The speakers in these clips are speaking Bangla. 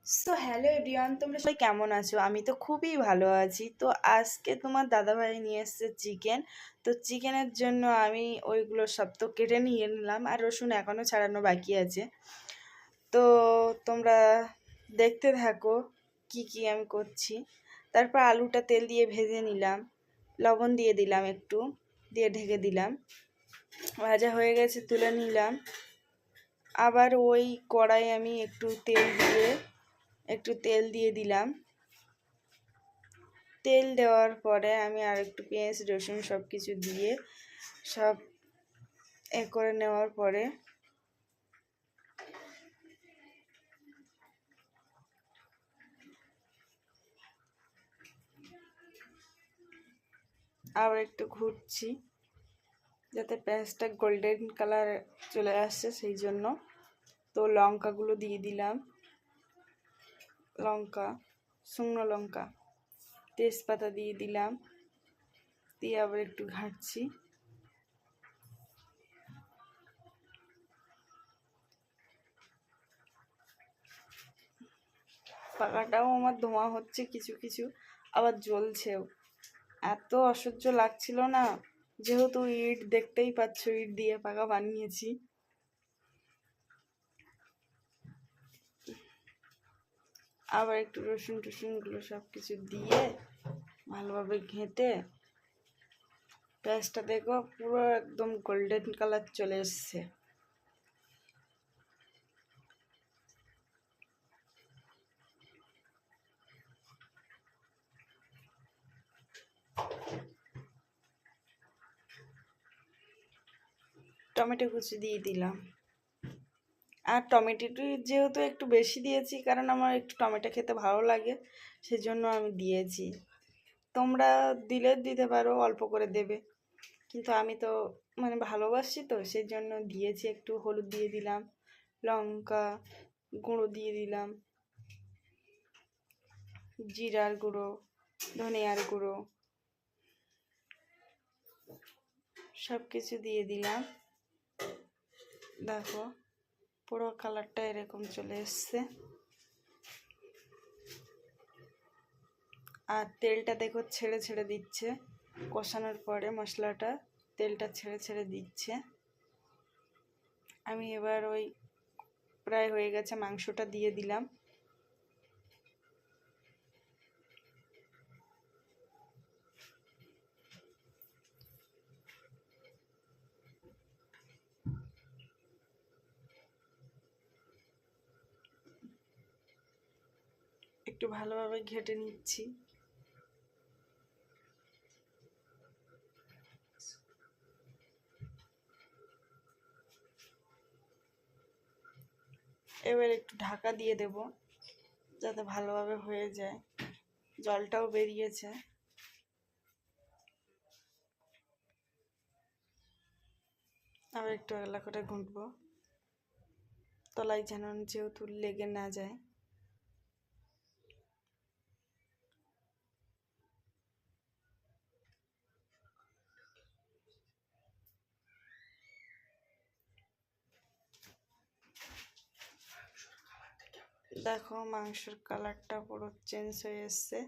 হ্যালো এভরিওয়ান, তোমরা সবাই কেমন আছো? আমি তো খুবই ভালো আছি। তো আজকে তোমার দাদাভাই নিয়ে এসেছে চিকেন। তো চিকেনের জন্য আমি ওইগুলো সব তো কেটে নিয়ে নিলাম, আর রসুন এখনও ছাড়ানো বাকি আছে। তো তোমরা দেখতে থাকো কি কি আমি করছি। তারপর আলুটা তেল দিয়ে ভেজে নিলাম, লবণ দিয়ে দিলাম, একটু দিয়ে ঢেকে দিলাম। ভাজা হয়ে গেছে, তুলে নিলাম। আবার ওই কড়াই আমি একটু তেল দিয়ে দিলাম। তেল দেওয়ার পরে আমি আর একটু পেঁয়াজ রসুন সব কিছু দিয়ে সব করে নেওয়ার পরে আবার একটু ঘুরছি যাতে পেঁয়াজটা গোল্ডেন কালার চলে আসছে, সেই জন্য। তো লঙ্কাগুলো দিয়ে দিলাম, শুকনো লঙ্কা, তেজপাতা দিয়ে দিলাম, দিয়ে আবার একটু ঘাঁটছি। পাখাটাও আমার ধোঁয়া হচ্ছে কিছু কিছু, আবার জ্বলছেও। এত অসহ্য লাগছিল না, যেহেতু ইট দেখতেই পাচ্ছ, ইট দিয়ে পাকা বানিয়েছি। আবার একটু রসুন টসুনগুলো সব কিছু দিয়ে ভালোভাবে ঘেঁটে পেঁয়াজটা দেখো পুরো একদম গোল্ডেন কালার চলে এসছে। টমেটো কুচি দিয়ে দিলাম, আর টমেটোটি যেহেতু একটু বেশি দিয়েছি, কারণ আমার একটু টমেটো খেতে ভালো লাগে, সেজন্য আমি দিয়েছি। তোমরা দিলে দিতে পারো, অল্প করে দেবে, কিন্তু আমি তো ভালোবাসি, তো সেই জন্য দিয়েছি। একটু হলুদ দিয়ে দিলাম, লঙ্কা গুঁড়ো দিয়ে দিলাম, জিরার গুঁড়ো, ধনিয়ার গুঁড়ো সব কিছু দিয়ে দিলাম। দেখো পুরো কালারটা এরকম চলে এসছে। আর তেলটা দেখো ছেড়ে ছেড়ে দিচ্ছে, কষানোর পরে মশলাটা তেলটা ছেড়ে ছেড়ে দিচ্ছে। আমি এবার ওই প্রায় হয়ে গেছে মাংসটা দিয়ে দিলাম। একটু ভালোভাবে ঘেটে নিচ্ছি। এবার একটু ঢাকা দিয়ে দেব যাতে ভালোভাবে হয়ে যায়। জলটাও বেরিয়েছে। আবার একটু এলা করে ঘুঁটবো, তলায় যেন যেহেতু লেগে না যায়। দেখো মাংসের কালারটা পুরো চেঞ্জ হয়ে এসছে।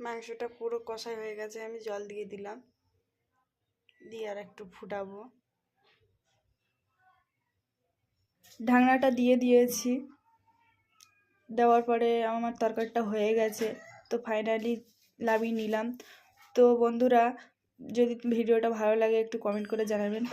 মাংসটা পুরো কষাই হয়ে গেছে, আমি জল দিয়ে দিলাম, দিয়ে আর একটু ফুটাবো। ঢাকনাটা দিয়ে দিয়েছি, দেওয়ার পরে আমার তরকারিটা হয়ে গেছে। তো ফাইনালি নামিয়ে নিলাম। তো বন্ধুরা, যদি ভিডিওটা ভালো লাগে একটু কমেন্ট করে জানাবেন।